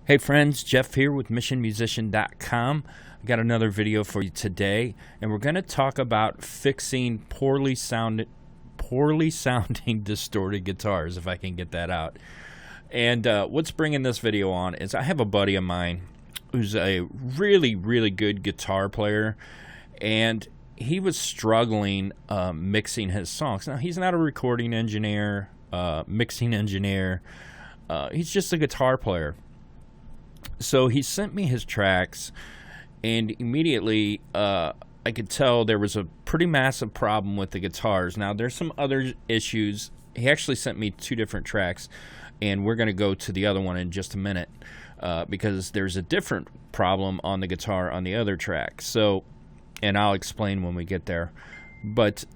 Hey friends, Jeff here with missionmusician.com. I got another video for you today, and we're going to talk about fixing poorly sounding distorted guitars, if I can get that out. And what's bringing this video on is I have a buddy of mine who's a really good guitar player, and he was struggling mixing his songs. Now, he's not a recording engineer, mixing engineer. He's just a guitar player. So he sent me his tracks, and immediately I could tell there was a pretty massive problem with the guitars. Now, there's some other issues. He actually sent me two different tracks, and we're going to go to the other one in just a minute because there's a different problem on the guitar on the other track. So, and I'll explain when we get there. But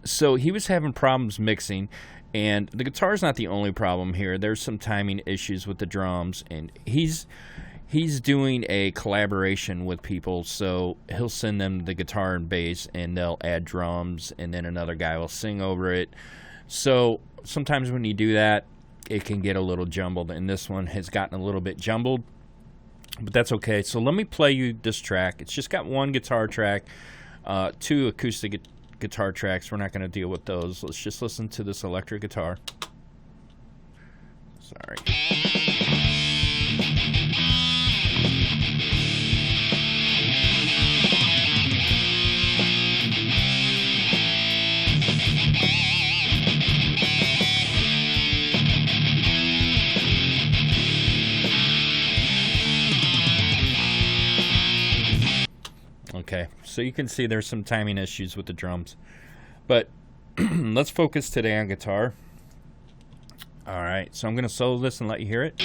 so he was having problems mixing. And the guitar is not the only problem here. There's some timing issues with the drums, and he's doing a collaboration with people, so he'll send them the guitar and bass, and they'll add drums, and then another guy will sing over it. So sometimes when you do that, it can get a little jumbled, and this one has gotten a little bit jumbled, but that's okay. So let me play you this track. It's just got one guitar track, two acoustic guitar tracks. We're not going to deal with those. Let's just listen to this electric guitar. Sorry. Okay, so you can see there's some timing issues with the drums, but let's focus today on guitar. All right, so I'm going to solo this and let you hear it.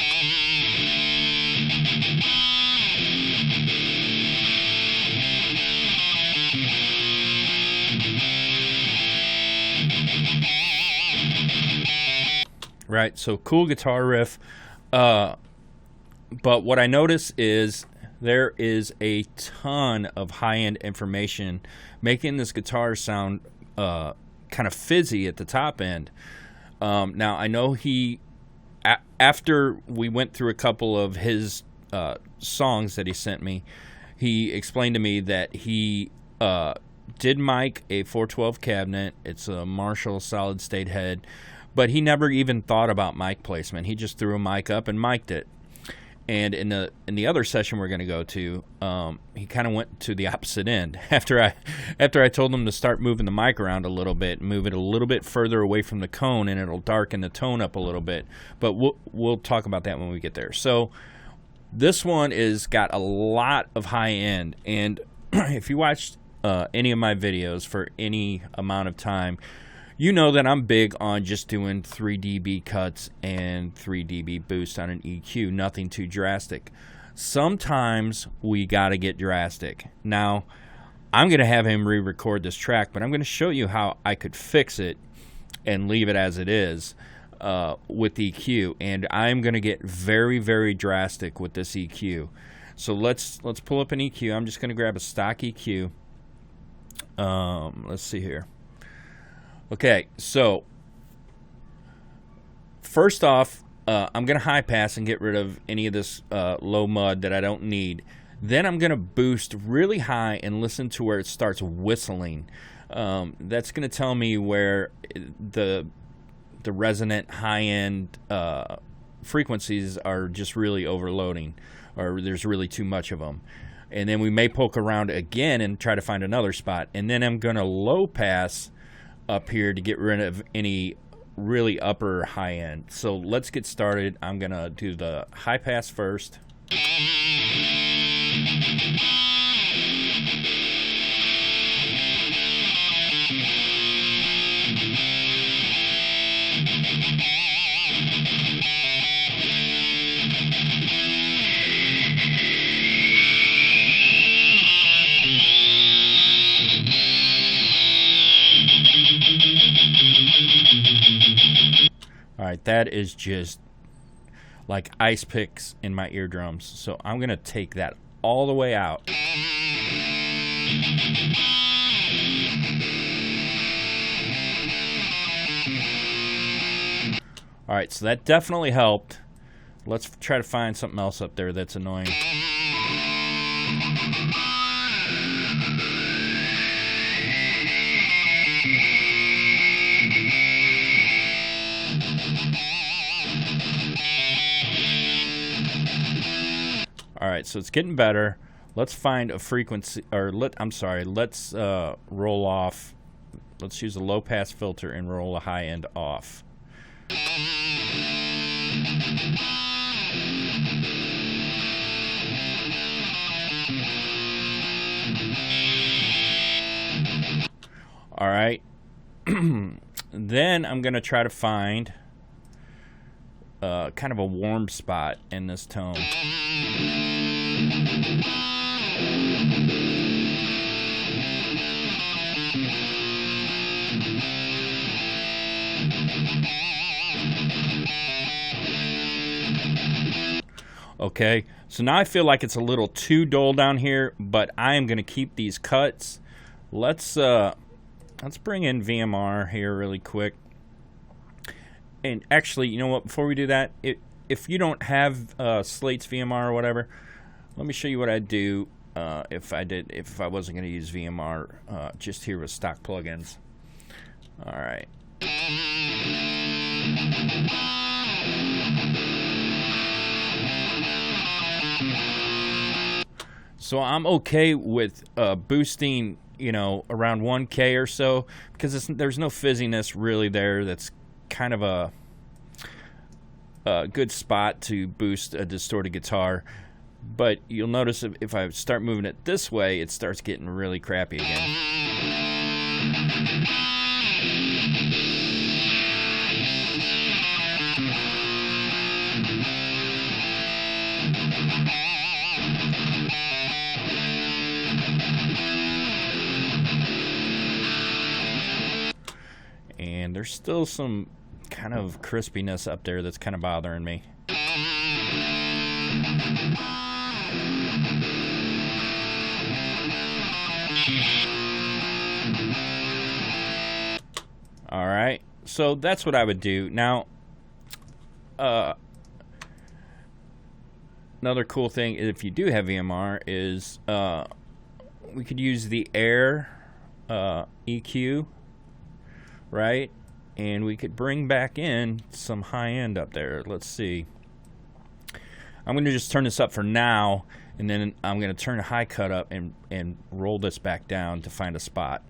Right, so cool guitar riff, but what I notice is there is a ton of high-end information making this guitar sound kind of fizzy at the top end. Now, I know after we went through a couple of his songs that he sent me, he explained to me that he did mic a 412 cabinet. It's a Marshall solid-state head, but he never even thought about mic placement. He just threw a mic up and mic'd it. And in the other session we're going to go to, he kind of went to the opposite end. After I told him to start moving the mic around a little bit, move it a little bit further away from the cone, and it'll darken the tone up a little bit. But we'll talk about that when we get there. So this one is got a lot of high end, and if you watched any of my videos for any amount of time, you know that I'm big on just doing 3 dB cuts and 3 dB boost on an EQ, nothing too drastic. Sometimes we got to get drastic. Now, I'm going to have him re-record this track, but I'm going to show you how I could fix it and leave it as it is with EQ. And I'm going to get very drastic with this EQ. So let's pull up an EQ. I'm just going to grab a stock EQ. Let's see here. Okay, so first off, I'm going to high pass and get rid of any of this low mud that I don't need. Then I'm going to boost really high and listen to where it starts whistling. That's going to tell me where the resonant high-end frequencies are just really overloading, or there's really too much of them. And then we may poke around again and try to find another spot. And then I'm going to low pass up here to get rid of any really upper high end. So let's get started. I'm gonna do the high pass first. All right, that is just like ice picks in my eardrums. So I'm going to take that all the way out. All right, so that definitely helped. Let's try to find something else up there that's annoying. All right, so it's getting better. Let's find a frequency, or let's roll off. Let's use a low pass filter and roll a high end off. All right. Then I'm going to try to find kind of a warm spot in this tone. Okay, so now I feel like it's a little too dull down here, but I am going to keep these cuts. Let's bring in VMR here really quick. And actually, you know what? Before we do that, if you don't have Slate's VMR or whatever, let me show you what I'd do if I wasn't going to use VMR just here with stock plugins. All right. So I'm okay with boosting, you know, around 1K or so, because there's no fizziness really there. That's kind of a good spot to boost a distorted guitar. But you'll notice if I start moving it this way, it starts getting really crappy again. And there's still some kind of crispiness up there that's kind of bothering me. All right, so that's what I would do. Now, another cool thing if you do have VMR is we could use the Air EQ, right? And we could bring back in some high end up there. Let's see. I'm going to just turn this up for now, and then I'm going to turn the high cut up and roll this back down to find a spot.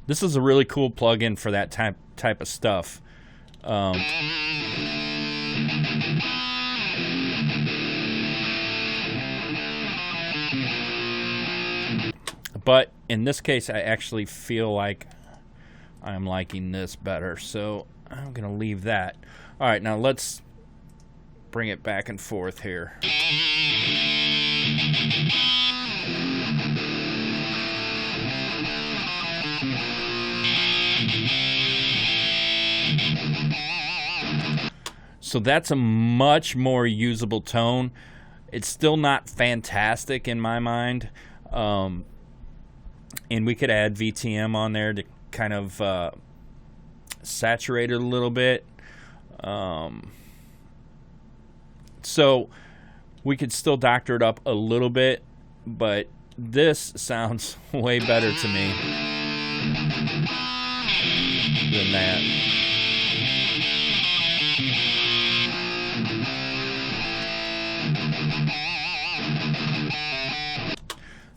This is a really cool plugin for that type of stuff. But in this case, I actually feel like I'm liking this better, so I'm going to leave that. All right, now let's bring it back and forth here. So that's a much more usable tone. It's still not fantastic in my mind. And we could add VTM on there to kind of saturate it a little bit. So we could still doctor it up a little bit, but this sounds way better to me than that.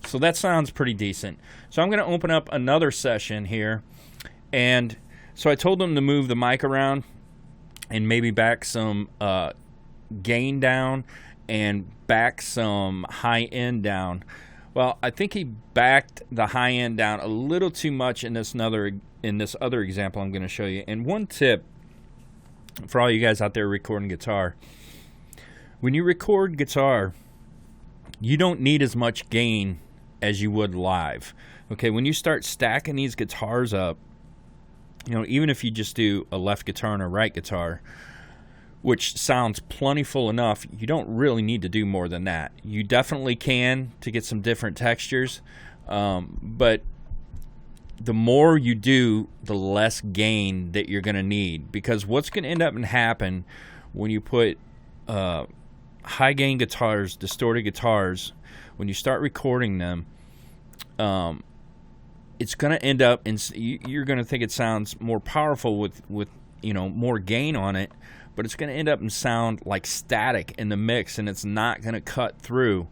So that sounds pretty decent. So I'm going to open up another session here. And so I told him to move the mic around and maybe back some gain down and back some high end down. Well, I think he backed the high end down a little too much in this other example I'm going to show you. And one tip for all you guys out there recording guitar, When you record guitar, you don't need as much gain as you would live. Okay, when you start stacking these guitars up, even if you just do a left guitar and a right guitar, which sounds plentiful enough, you don't really need to do more than that. You definitely can to get some different textures, but the more you do, the less gain that you're going to need. Because what's going to end up and happen when you put high gain guitars, distorted guitars, when you start recording them, it's going to end up in, you're going to think it sounds more powerful with more gain on it, but it's going to end up and sound like static in the mix, and it's not going to cut through.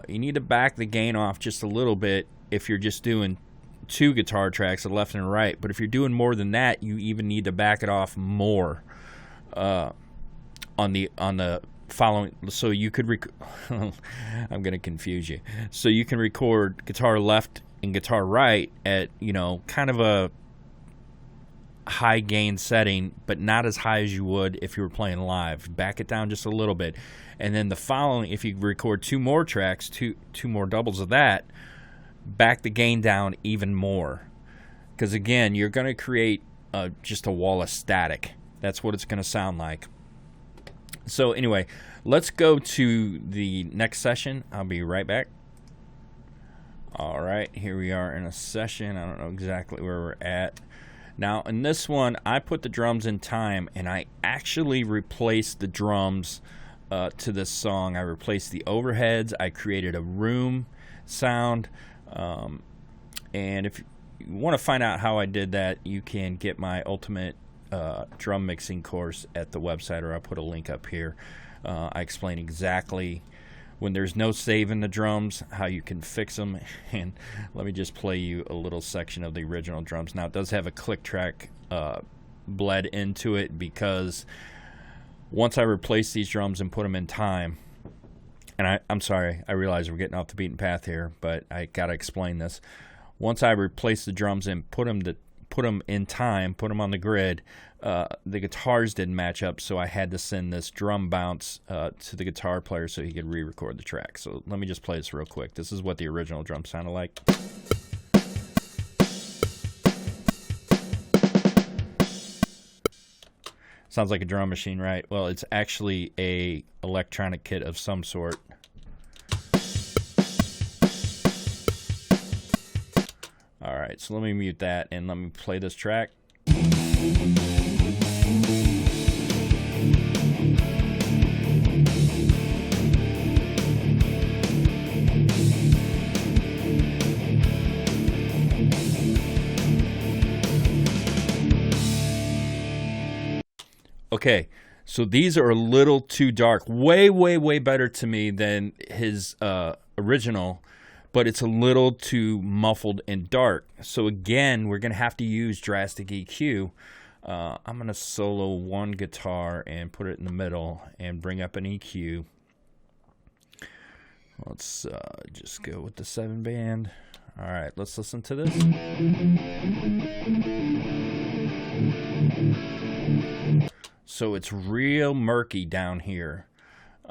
You need to back the gain off just a little bit if you're just doing 2 guitar tracks, a left and a right. But if you're doing more than that, you even need to back it off more on the following. So you could I'm going to confuse you. So you can record guitar left and guitar right at kind of a high gain setting, but not as high as you would if you were playing live. Back it down just a little bit, and then the following, if you record 2 more tracks, two more doubles of that, back the gain down even more, because again, you're going to create just a wall of static. That's what it's going to sound like. So anyway, let's go to the next session. I'll be right back. All right, here we are in a session. I don't know exactly where we're at. Now, in this one, I put the drums in time, and I actually replaced the drums to this song. I replaced the overheads. I created a room sound. And if you want to find out how I did that, you can get my ultimate drum mixing course at the website, or I'll put a link up here. I explain exactly when there's no save in the drums, how you can fix them. And let me just play you a little section of the original drums. Now, it does have a click track bled into it, because once I replace these drums and put them in time, and I'm sorry, I realize we're getting off the beaten path here, but I got to explain this. Once I replace the drums and put them in time, put them on the grid, the guitars didn't match up, so I had to send this drum bounce to the guitar player so he could re-record the track. So let me just play this real quick. This is what the original drum sounded like. Sounds like a drum machine, right? Well, it's actually a electronic kit of some sort. All right, so let me mute that and let me play this track. Okay, so these are a little too dark. Way, way, way better to me than his original, but it's a little too muffled and dark. So again, we're going to have to use drastic EQ. I'm going to solo one guitar and put it in the middle and bring up an EQ. Let's just go with the 7-band. All right, let's listen to this. So it's real murky down here.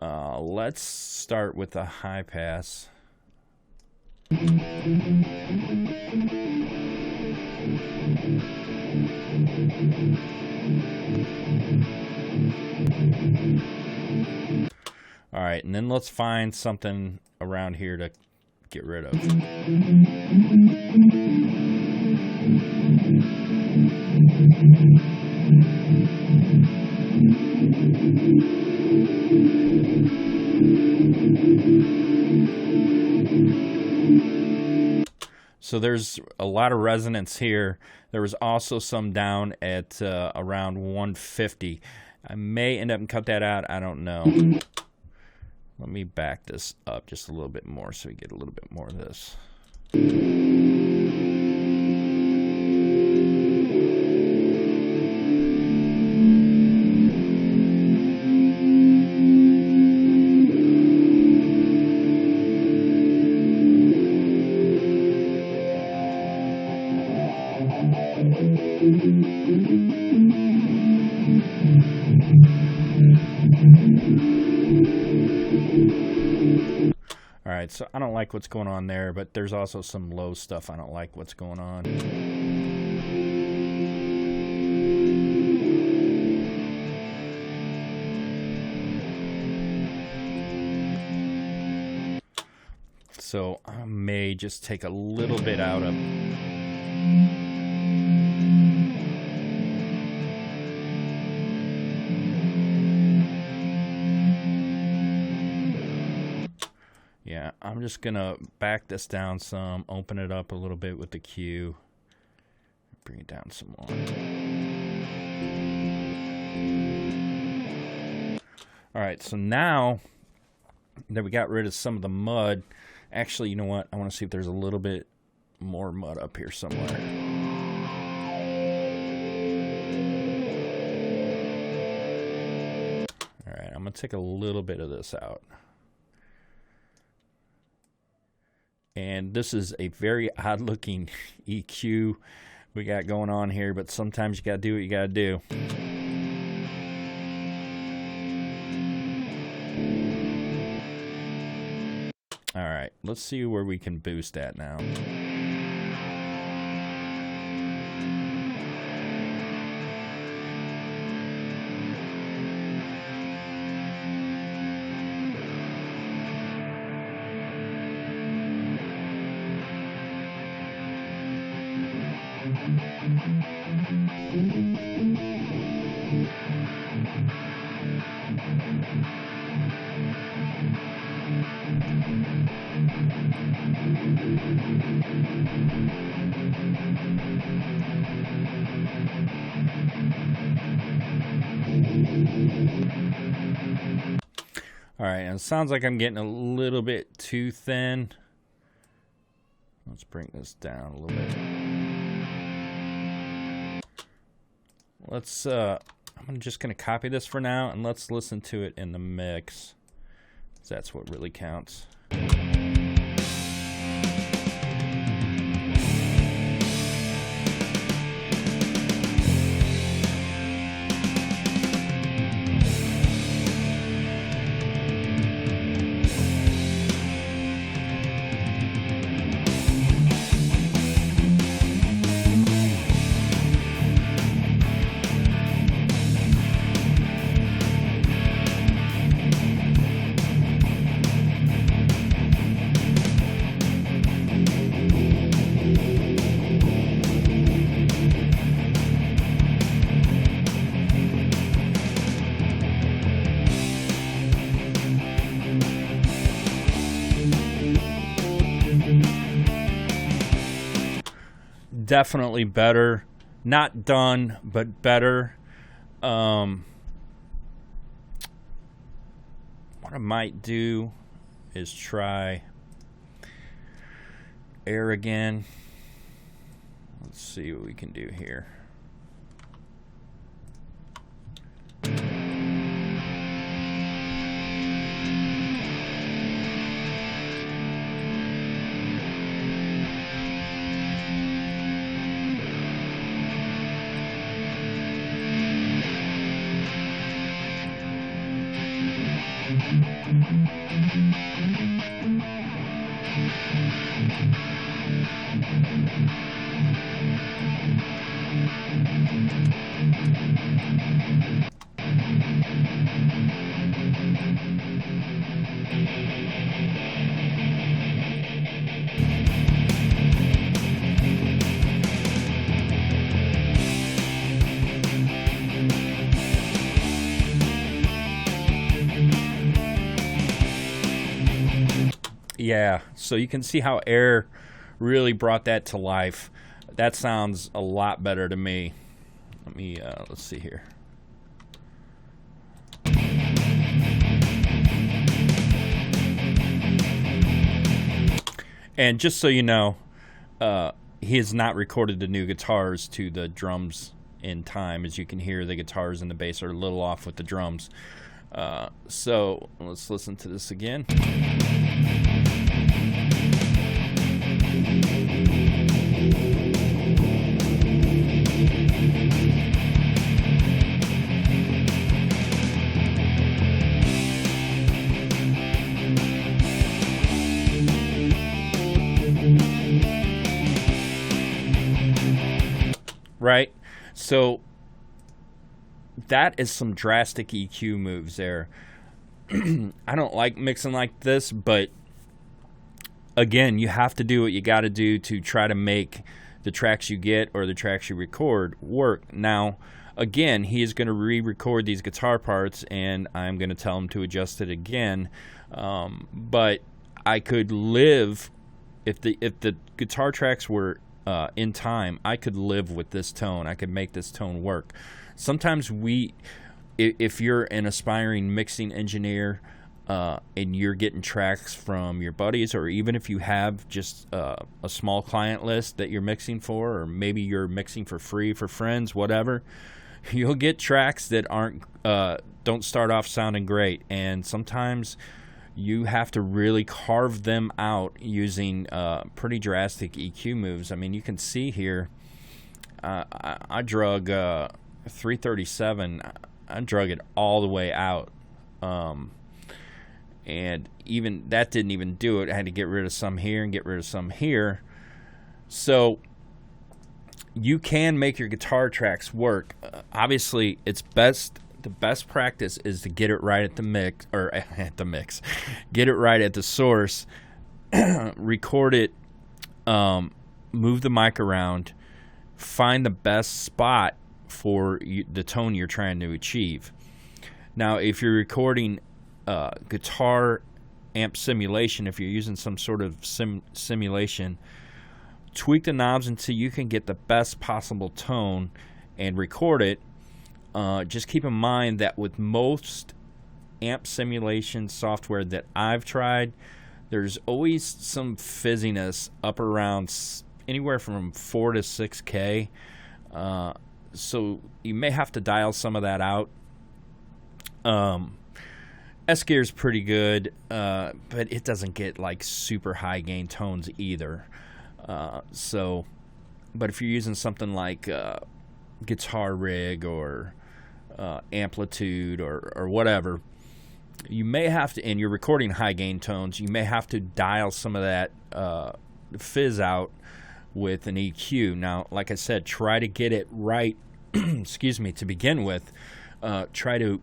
Let's start with the high pass. All right, and then let's find something around here to get rid of. So there's a lot of resonance here. There was also some down at around 150. I may end up and cut that out. I don't know. Let me back this up just a little bit more so we get a little bit more of this. All right, so I don't like what's going on there, but there's also some low stuff I don't like what's going on. So I may just take a little bit out of... Yeah, I'm just going to back this down some, open it up a little bit with the Q, bring it down some more. All right, so now that we got rid of some of the mud, actually, you know what? I want to see if there's a little bit more mud up here somewhere. All right, I'm going to take a little bit of this out. And this is a very odd looking EQ we got going on here, but sometimes you got to do what you got to do. All right, let's see where we can boost at now. All right, and it sounds like I'm getting a little bit too thin. Let's bring this down a little bit. Let's, I'm just going to copy this for now, and let's listen to it in the mix. That's what really counts. Definitely better. Not done, but better. What I might do is try air again. Let's see what we can do here. Yeah, so you can see how air really brought that to life. That sounds a lot better to me. Let me, let's see here. And just so you know, he has not recorded the new guitars to the drums in time. As you can hear, the guitars and the bass are a little off with the drums. So let's listen to this again. right? So that is some drastic EQ moves there. I don't like mixing like this, but again, you have to do what you got to do to try to make the tracks you get or the tracks you record work. Now, again, he is going to re-record these guitar parts, and I'm going to tell him to adjust it again. But I could live if the guitar tracks were in time. I could live with this tone. I could make this tone work. Sometimes if you're an aspiring mixing engineer and you're getting tracks from your buddies, or even if you have just a small client list that you're mixing for, or maybe you're mixing for free for friends, whatever, you'll get tracks that don't start off sounding great, and sometimes you have to really carve them out using pretty drastic EQ moves. I mean, you can see here, I drug 337. I drug it all the way out, and even that didn't even do it. I had to get rid of some here and get rid of some here. So you can make your guitar tracks work. Obviously, it's best. The best practice is to get it right at the mix, or at the mix, get it right at the source, record it, move the mic around, find the best spot for the tone you're trying to achieve. Now, if you're recording guitar amp simulation, if you're using some sort of simulation, tweak the knobs until you can get the best possible tone and record it. Just keep in mind that with most amp simulation software that I've tried, there's always some fizziness up around anywhere from 4 to 6K. So you may have to dial some of that out. S-Gear is pretty good, but it doesn't get like super high gain tones either. But if you're using something like Guitar Rig or Amplitude or whatever, you may have to, and you're recording high gain tones, you may have to dial some of that fizz out with an EQ. Now, like I said, try to get it right, excuse me, to begin with. Try to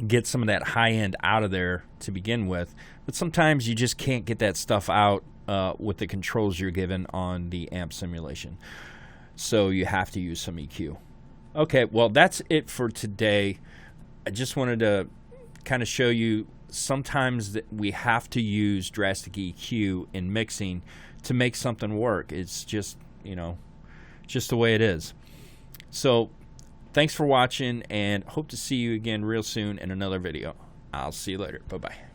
get some of that high end out of there to begin with. But sometimes you just can't get that stuff out with the controls you're given on the amp simulation. So you have to use some EQ. Okay, well, that's it for today. I just wanted to kind of show you sometimes that we have to use drastic EQ in mixing to make something work. It's just, just the way it is. So thanks for watching, and hope to see you again real soon in another video. I'll see you later. Bye-bye.